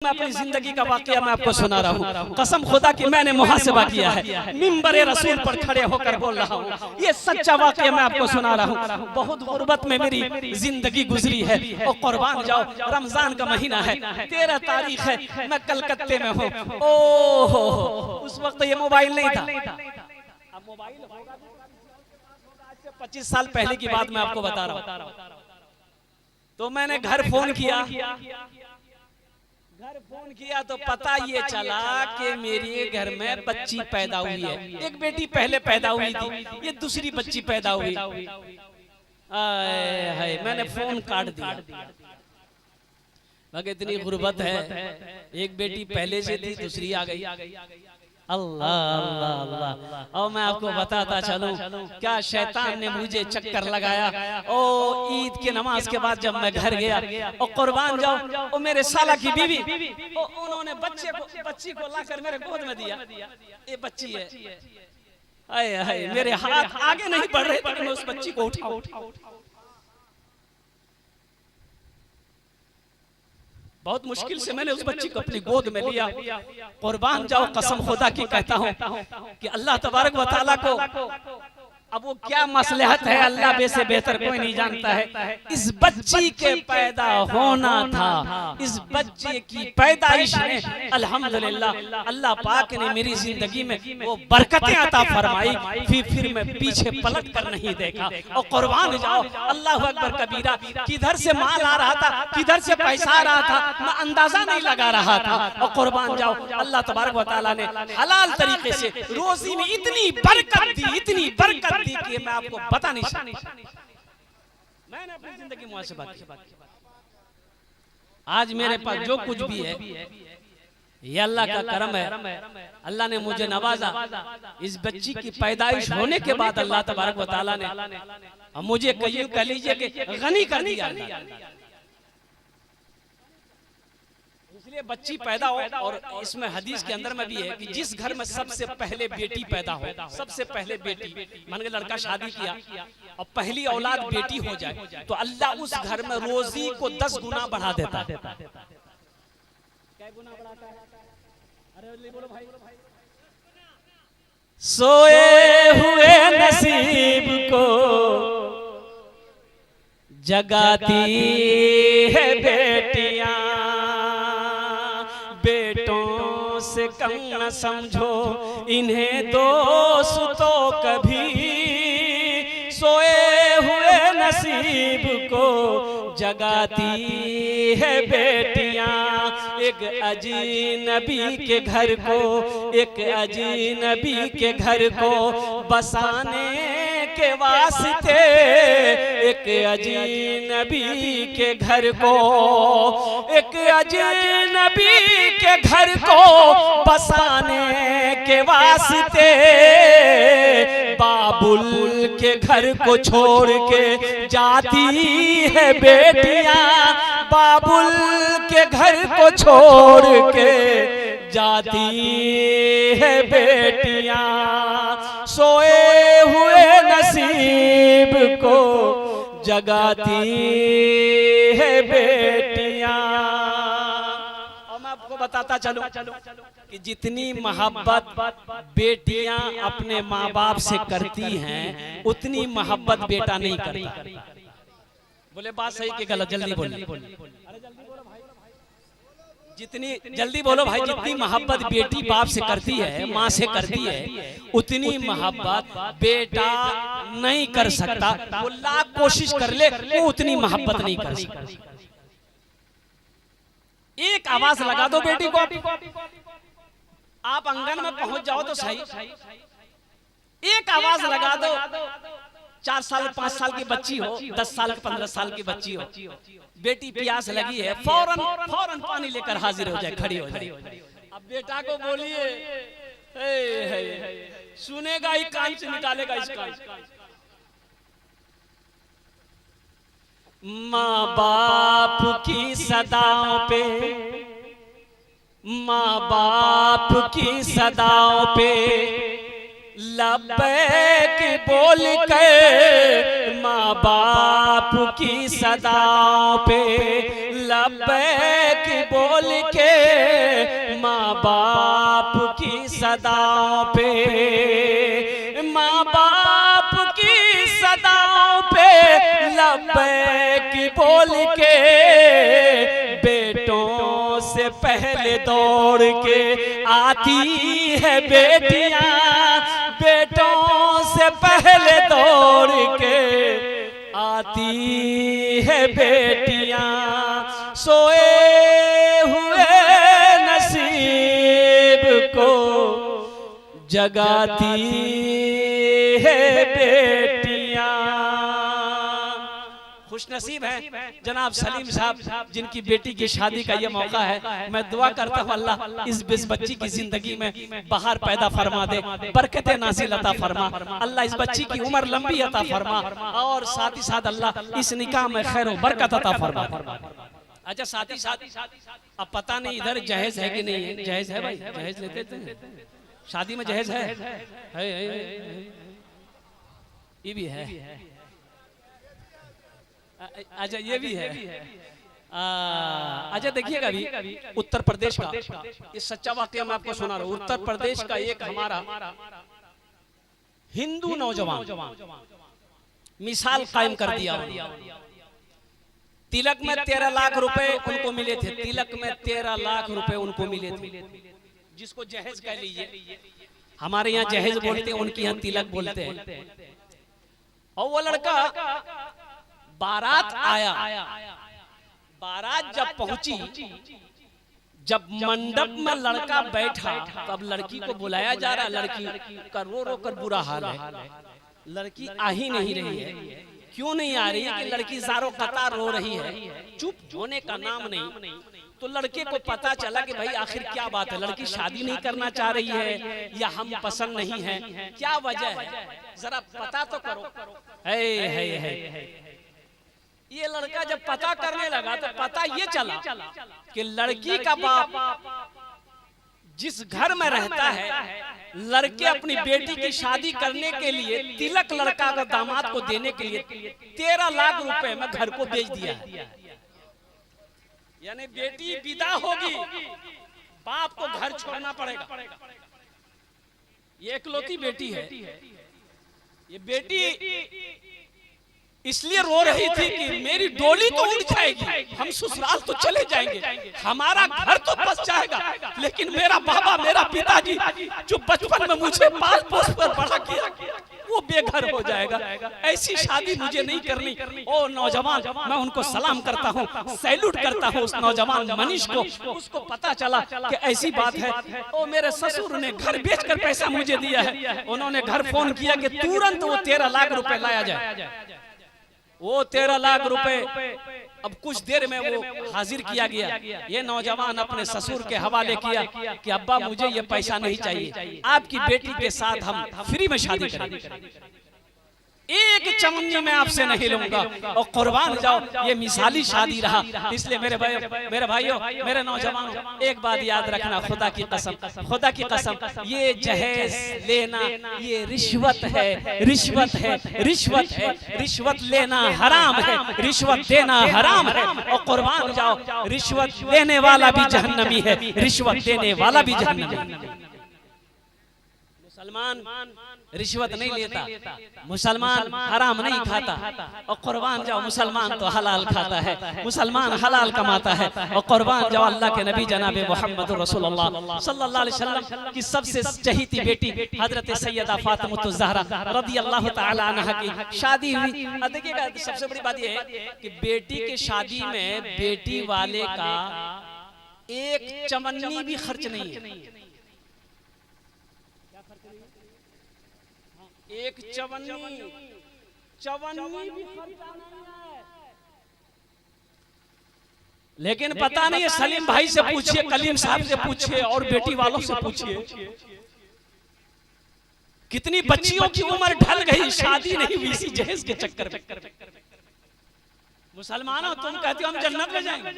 मैं अपनी जिंदगी का वाकया मैं आपको सुना रहा हूँ। कसम खुदा की मैंने मुहासिबा किया है, मिंबरे रसूल पर खड़े होकर बोल रहा हूँ। ये सच्चा वाकया मैं आपको सुना रहा हूँ। बहुत गुर्बत में मेरी जिंदगी गुजरी है और कुर्बान जाओ, रमजान का महीना है, 13 तारीख है, मैं कलकत्ते में हूँ। ओह, उस वक्त ये मोबाइल नहीं था। अब मोबाइल होगा, आज से 25 साल पहले की बात मैं आपको बता रहा हूँ। तो मैंने घर फोन किया, तो पता ये चला कि मेरे घर में बच्ची पैदा हुई है। एक बेटी पहले पैदा हुई थी, ये दूसरी बच्ची पैदा हुई। हाय, मैंने फोन काट दिया। मगर इतनी गुर्बत है, एक बेटी पहले से थी, दूसरी आ गई। अल्लाह अल्लाह अल्लाह। और मैं आपको बताता चलूं, क्या शैतान ने मुझे चक्कर लगाया। ओ ईद के नमाज के बाद जब मैं घर गया और कुर्बान जाओ, और मेरे साला की बीवी, उन्होंने बच्ची को लाकर मेरे गोद में दिया। ये बच्ची है। हाय हाय, मेरे हाथ आगे नहीं बढ़ रहे थे, मैं उस बच्ची को उठाऊं। बहुत मुश्किल से मैंने उस बच्ची को अपनी गोद में लिया। कुर्बान जाओ, कसम खुदा की कहता हूँ कि अल्लाह तबारक व तआला को अब वो क्या मसलहत है, अल्लाह से बेहतर कोई नहीं जानता है। इस बच्ची के पैदा होना था, इस बच्चे की पैदाइश में अल्हम्दुलिल्लाह अल्लाह पाक ने मेरी जिंदगी में वो बरकतें अता फरमाई। फिर मैं पीछे पलट कर नहीं देखा। और कुर्बान जाओ, अल्लाह अकबर कबीरा, किधर से माल आ रहा था, किधर से पैसा आ रहा था, मैं अंदाजा नहीं लगा रहा था। और कुर्बान जाओ, अल्लाह तबारक व तआला ने हलाल तरीके से रोजी में इतनी बरकत दी, इतनी बरकत दी कि मैं आपको बता नहीं सकता। मैंने अपनी जिंदगी मुहासिबा की। आज मेरे पास जो कुछ भी है, ये अल्लाह का करम है। अल्लाह ने मुझे नवाजा। इस बच्ची की पैदाइश होने के बाद अल्लाह तबारक व तआला ने मुझे कह लीजिए कि गनी कर दिया। इसलिए बच्ची पैदा हो, और इसमें हदीस के अंदर में भी है कि जिस घर में सबसे पहले बेटी पैदा हो, सबसे पहले बेटी, मान के लड़का शादी किया और पहली औलाद बेटी हो जाए, तो अल्लाह उस घर में रोजी को 10 गुना बढ़ा देता है। क्या गुना बढ़ाता है? अरे बोलो भाई। सोए हुए नसीब को जगाती है बेटियां, बेटों से कम न समझो इन्हें दोस्तों कभी। सोए हुए नसीब को जगाती है बेटियां, एक अजनबी के घर को, एक अजनबी के घर को बसाने के वास्ते, एक अजनबी के घर को, एक अजनबी के घर को बसाने के वास्ते, बाबुल के घर को छोड़ के जाती है बेटियां, बाबुल के घर को छोड़ के जाती है बेटियां। सोए हुए नसीब को जगाती है बेटियां। और मैं आपको बताता चलूं कि जितनी मोहब्बत बेटियां अपने माँ बाप से करती हैं, उतनी मोहब्बत बेटा नहीं करता। बोले बात सही कि गलत? जल्दी बोलिए। जितनी जल्दी बोलो भाई। जितनी मोहब्बत बेटी बाप से करती है, माँ से करती है, उतनी मोहब्बत बेटा नहीं कर सकता। वो लाख कोशिश कर ले, वो उतनी मोहब्बत नहीं कर सकता। एक आवाज लगा दो बेटी को, आप आंगन में पहुंच जाओ तो सही, एक आवाज लगा दो, 4 साल 5 साल की बच्ची हो, 10 साल 15 साल की बच्ची हो, बेटी प्यास लगी है, फौरन पानी लेकर हाजिर हो जाए, खड़ी हो जाए। अब बेटा को बोलिए, सुनेगा ही कान से, निकालेगा इस कान। माँ बाप की सदाओं पे, माँ बाप की सदाओं पे लब्बैक बोल कर, माँ बाप की सदाओं पे लब्बैक बोल के माँ बाप की सदाओं पे, माँ बाप की सदाओं पे लब्बैक बोल के बेटों से पहले दौड़ के आती है बेटियां, बेटों से पहले दौड़ के आती है बेटियां, सोए हुए नसीब को जगाती है बेटियां। खुशनसीब है जनाब सलीम साहब जिनकी बेटी की शादी का ये मौका है। मैं दुआ करता हूँ अल्लाह इस बच्ची की जिंदगी में बाहर पैदा फरमा दे, बरकत नाज़िल अता फरमा, अल्लाह इस बच्ची की उम्र लंबी अता फरमा और साथ ही साथ अल्लाह इस निकाह में खैर बरकत अता फरमा। अच्छा साथ ही साथ अब पता नहीं इधर जहेज है कि नहीं है। जहेज है भाई, जहेज लेते थे शादी में, जहेज है, ये भी है। अच्छा ये भी है। अच्छा देखिएगा अभी उत्तर प्रदेश का इस सच्चा वाकया मैं आपको सुना रहा हूँ। उत्तर प्रदेश का एक हमारा हिंदू नौजवान मिसाल कायम कर दिया। तिलक में 13 लाख रुपए उनको मिले थे, तिलक में 13 लाख रुपए उनको मिले थे, जिसको जहेज कह लीजिए। हमारे यहाँ जहेज बोलते हैं, उनके यहाँ तिलक बोलते हैं। और वो लड़का बारात आया, बारात जब पहुंची, जब मंडप में लड़का बैठा तब लड़की को बुलाया जा रहा, लड़की का रो रो कर बुरा हाल है, लड़की आ ही नहीं रही है। क्यों नहीं आ रही है कि लड़की ज़ारो कतार रो रही है, चुप होने का नाम नहीं। तो लड़के को पता चला कि भाई आखिर क्या बात है, लड़की शादी नहीं करना चाह रही है या हम पसंद नहीं है, क्या वजह है, जरा पता तो करो। है ये लड़का जब पता करने लगा तो पता ये चला कि लड़की का बाप जिस घर में रहता है, लड़के अपनी बेटी की शादी करने के लिए तिलक लड़का का दामाद को देने के लिए 13 लाख रुपए में घर को बेच दिया है। यानी बेटी विदा होगी, बाप को घर छोड़ना पड़ेगा। ये इकलौती बेटी है। ये बेटी इसलिए रो रही थी कि मेरी डोली तो उड़ जाएगी, हम ससुराल तो चले जाएंगे, हमारा घर तो बस जाएगा, लेकिन मेरा बाबा, मेरा पिताजी जो बचपन में मुझे पाल पोस कर बड़ा किया, वो बेघर हो जाएगा। ऐसी शादी मुझे नहीं करनी। ओ नौजवान, मैं उनको सलाम करता हूँ, सैल्यूट करता हूँ उस नौजवान मनीष को। उसको पता चला कि ऐसी बात है। ओ मेरे ससुर ने घर बेचकर पैसा मुझे दिया है। उन्होंने घर फोन किया कि तुरंत वो 13 लाख रुपए लाया जाए। वो 13 लाख रुपए अब कुछ देर में वो हाजिर किया गया। ये नौजवान अपने ससुर के हवाले किया कि अब्बा मुझे ये पैसा नहीं चाहिए, आपकी बेटी के साथ हम फ्री में शादी करेंगे, एक चमन्नी में आपसे नहीं लूंगा और कुर्बान जाओ। ये मिसाली शादी रहा। इसलिए मेरे भाइयों, मेरे नौजवानों, एक बात याद रखना, खुदा की कसम, खुदा की कसम, ये जहेज लेना ये रिश्वत है, रिश्वत है, रिश्वत है। रिश्वत लेना हराम है, रिश्वत देना हराम है। और कुर्बान जाओ, रिश्वत लेने वाला भी जहन्नमी है, रिश्वत देने वाला भी जहन्नमी है। मुसलमान रिश्वत नहीं लेता, मुसलमान हराम नहीं खाता। और कुर्बान जाओ, मुसलमान तो हलाल खाता है, मुसलमान हलाल कमाता है। और कुर्बान जाओ, अल्लाह के नबी जनाब मोहम्मद रसूलुल्लाह सल्लल्लाहु अलैहि वसल्लम की सबसे चहीती बेटी हजरत सैयदा फातिमा ज़हरा रदियल्लाहु ताला अन्हा की शादी हुई। देखिएगा सबसे बड़ी बात यह है कि बेटी की शादी में बेटी वाले का एक चमन्नी भी खर्च नहीं है, एक चवन्नी भी खर्चा नहीं है। लेकिन पता नहीं है, सलीम भाई से पूछिए, कलीम साहब से पूछिए और बेटी वालों से पूछिए, कितनी बच्चियों की उम्र ढल गई, शादी नहीं हुई इसी जहेज के चक्कर में। मुसलमानों, तुम कहते हो हम जन्नत में जाएंगे,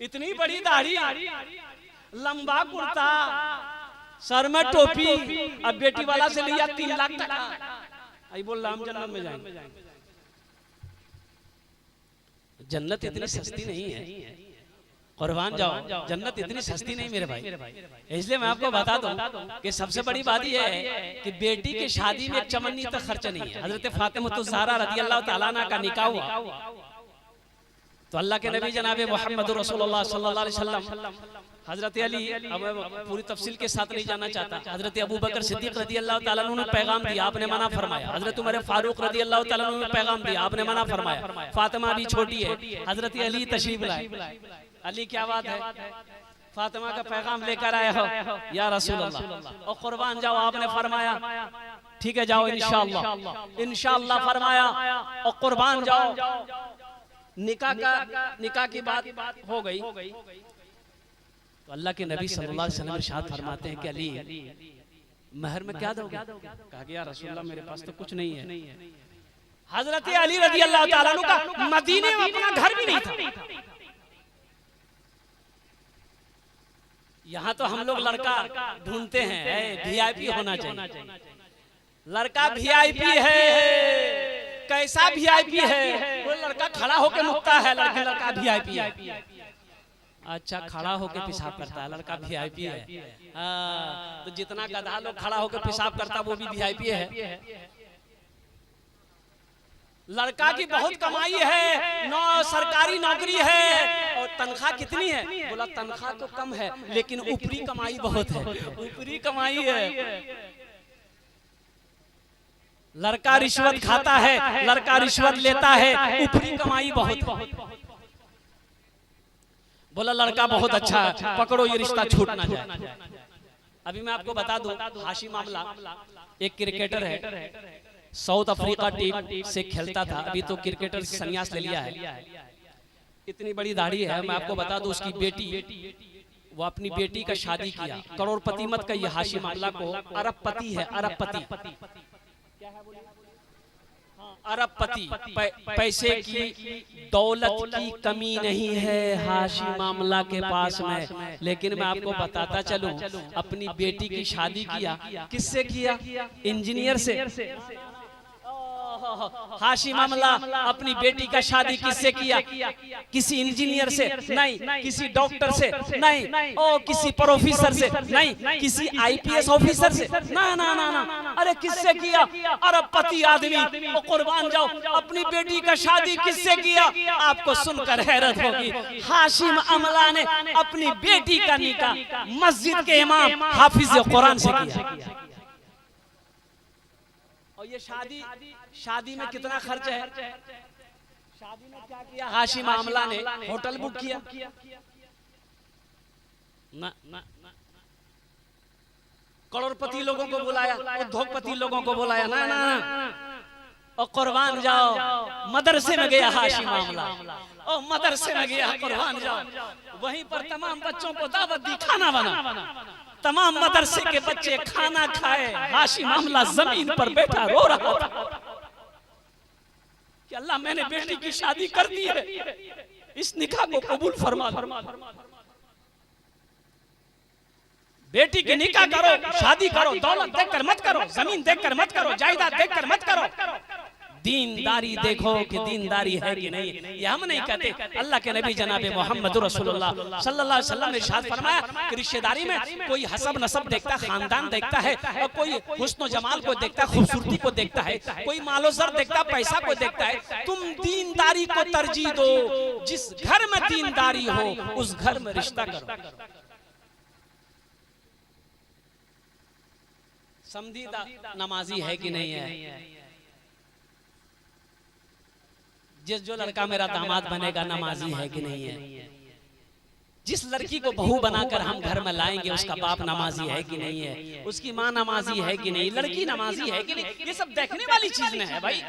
इतनी बड़ी दाढ़ी, लंबा कुर्ता, सर में टोपी, अब बेटी वाला से लिया 3 लाख टका, आई बोल रहा हम जन्नत में जाएंगे। जन्नत इतनी सस्ती नहीं है, कुर्बान जाओ, जन्नत इतनी सस्ती नहीं मेरे भाई। इसलिए मैं आपको बता दूं कि सबसे बड़ी बात यह है कि बेटी की शादी में एक चमन्नी तक खर्चा नहीं है। हजरत फातिमा ज़हरा रज़ियल्लाहु तआला अन्हा का निकाह हुआ तो अल्लाह के नबी जनाब मोहम्मद रसूलुल्लाह सल्लल्लाहु अलैहि वसल्लम, हजरत अली, अब मैं पूरी तफसील के साथ नहीं जाना चाहता, हजरत अबू बकर सिद्दीक रज़ियल्लाहु तआला अन्हु ने पैगाम दिया, आपने मना फरमाया। हजरत उमर फारूक रज़ियल्लाहु तआला अन्हु ने पैगाम दिया, आपने मना फरमाया। फातिमा भी छोटी है, हजरत अली तशरीफ लाए। अली क्या बात है, फातिमा का पैगाम लेकर आए हो या रसूल अल्लाह, और कुर्बान जाओ, आपने फरमाया ठीक है जाओ इंशाअल्लाह, इंशाअल्लाह फरमाया और कुर्बान जाओ। निकाह की बात हो गई तो अल्लाह के नबी सल्लल्लाहु अलैहि वसल्लम इरशाद फरमाते हैं कि अली महर में क्या दोगे? कहा कि या रसूलल्लाह मेरे पास तो कुछ नहीं है। हजरत अली रज़ियल्लाहु तआला अन्हु का मदीने में अपना घर भी नहीं था। यहाँ तो हम लोग लड़का ढूंढते हैं, वीआईपी होना चाहिए। लड़का वीआईपी है, कैसा वीआईपी है? वो लड़का खड़ा होके मुक्ता है, लड़का वीआईपी है। अच्छा, खड़ा होके पेशाब करता है, लड़का वीआईपी है। तो जितना गधा लोग खड़ा होके पेशाब करता वो भी वीआईपी है। लड़का की बहुत कमाई है, सरकारी नौकरी है, और तनख्वाह कितनी है? बोला तनख्वाह तो कम है लेकिन ऊपरी कमाई बहुत है, ऊपरी कमाई है। लड़का रिश्वत खाता है, लड़का रिश्वत लेता है, ऊपरी कमाई बहुत है। बोला लड़का बहुत अच्छा है, पकड़ो ये रिश्ता छूट ना जाए। अभी मैं आपको बता दूं, हाशिम आमला एक क्रिकेटर है, साउथ अफ्रीका टीम से खेलता था, अभी तो क्रिकेटर से संन्यास ले लिया है। इतनी बड़ी दाढ़ी है। मैं आपको बता दूं उसकी बेटी, वो अपनी बेटी का शादी किया, करोड़पति मत कहिए, हाशिम आमला को अरबपति है, अरबपति, अरबपति, पैसे की दौलत की कमी नहीं है हाशिम आमला के पास में। लेकिन मैं आपको बताता चलूं, अपनी बेटी की शादी किया, किससे किया? इंजीनियर से। हाशिम आमला अपनी बेटी का शादी किससे किया? किसी इंजीनियर से नहीं, किसी डॉक्टर से नहीं, और किसी प्रोफेसर से नहीं, किसी आईपीएस ऑफिसर से ना ना ना ना, अरे किससे किया? अरबपति आदमी। और कुर्बान जाओ, अपनी बेटी का शादी किससे किया? आपको सुनकर हैरत होगी, हाशिम आमला ने अपनी बेटी का निकाह मस्जिद के इमाम हाफिज कुरान से किया। और ये शादी में कितना खर्च है? शादी में क्या किया हाशिम आमला ने? होटल बुक किया ना, करोड़पति लोगों को बुलाया, उद्योगपति लोगों को बुलाया ना ना ना। और कुर्बान जाओ, मदरसे में गया हाशिम आमला, और मदरसे में गया, कुर्बान जाओ, वहीं पर तमाम बच्चों को दावत दी, खाना बना, तमाम मदरसे के बच्चे खाना खाए। हाशिम आमला जमीन पर बैठा रो रहा था कि अल्लाह मैंने बेटी की शादी कर दी है, इस निकाह को कबूल फरमा। बेटी की निकाह करो, शादी करो, दौलत देखकर मत करो, जमीन देखकर मत करो, जायदाद देखकर मत करो, दीनदारी देखो कि दीनदारी है कि नहीं। ये हम नहीं कहते, अल्लाह के नबी जनाब मोहम्मद रसूलुल्लाह सल्लल्लाहु अलैहि वसल्लम ने इरशाद फरमाया कि रिश्तेदारी में कोई हसब नसब देखता, खानदान देखता है, और कोई हुस्न जमाल को देखता, खूबसूरती को देखता है, कोई मालो ज़र देखता, पैसा को देखता है। तुम दीनदारी को तरजीह दो, जिस घर में दीनदारी हो उस घर में रिश्ता करो। समझीदा नमाजी है कि नहीं है? जो लड़का मेरा दामाद बनेगा नमाजी है कि नहीं है? जिस लड़की को बहू बनाकर हम घर में लाएंगे उसका बाप नमाजी है कि नहीं है? उसकी माँ नमाजी है कि नहीं? लड़की नमाजी है कि नहीं? ये सब देखने वाली चीज में है भाई।